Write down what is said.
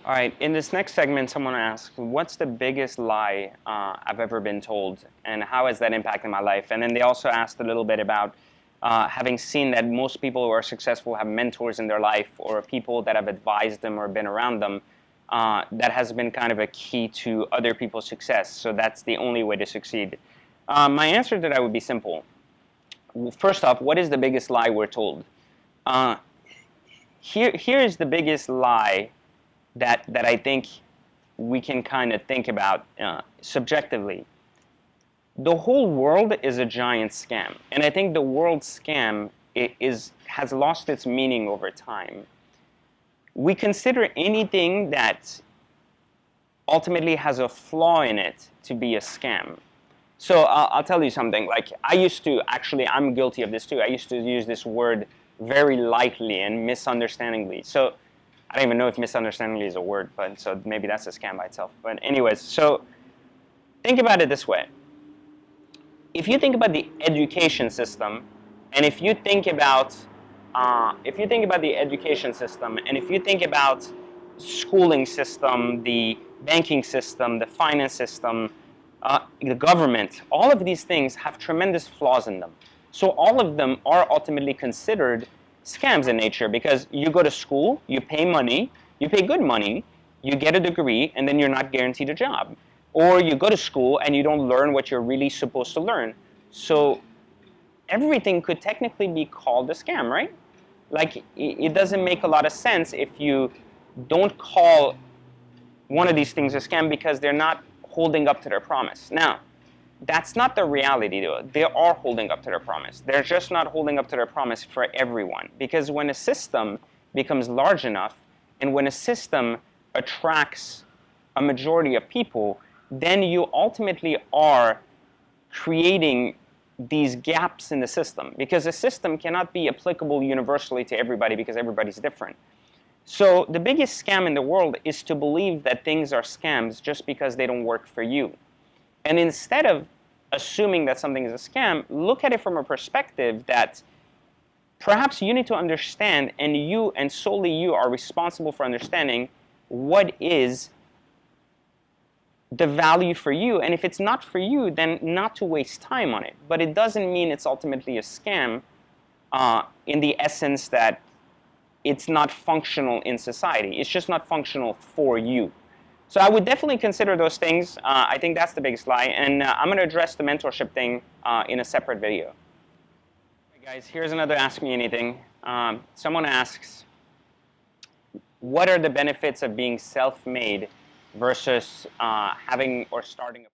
All right, in this next segment, someone asked, what's the biggest lie I've ever been told, and how has that impacted my life? And then they also asked a little bit about having seen that most people who are successful have mentors in their life or people that have advised them or been around them. That has been kind of a key to other people's success, so that's the only way to succeed. My answer to that would be simple. First off, what is the biggest lie we're told? Uh, here is the biggest lie that I think we can kind of think about subjectively. The whole world is a giant scam, and I think the world scam has lost its meaning over time. We consider anything that ultimately has a flaw in it to be a scam. So I'll tell you something. Like I used to actually, I'm guilty of this too. I used to use this word very lightly and misunderstandingly. So I don't even know if misunderstandingly is a word, but so maybe that's a scam by itself. But anyways, so think about it this way. If you think about the education system, and if you think about the education system, and if you think about schooling system, the banking system, the finance system, the government, all of these things have tremendous flaws in them. So all of them are ultimately considered scams in nature because you go to school, you pay money, you pay good money, you get a degree, and then you're not guaranteed a job. Or you go to school and you don't learn what you're really supposed to learn. So everything could technically be called a scam, right? Like it doesn't make a lot of sense if you don't call one of these things a scam because they're not holding up to their promise. Now, that's not the reality though. They are holding up to their promise. They're just not holding up to their promise for everyone. Because when a system becomes large enough and when a system attracts a majority of people, then you ultimately are creating these gaps in the system because a system cannot be applicable universally to everybody because everybody's different. So the biggest scam in the world is to believe that things are scams just because they don't work for you. And instead of assuming that something is a scam, look at it from a perspective that perhaps you need to understand, and you and solely you are responsible for understanding what is the value for you. And if it's not for you, then not to waste time on it. But it doesn't mean it's ultimately a scam in the essence that it's not functional in society. It's just not functional for you. So I would definitely consider those things. I think that's the biggest lie. And I'm going to address the mentorship thing in a separate video. Hey guys, here's another Ask Me Anything. Someone asks, what are the benefits of being self-made versus having or starting a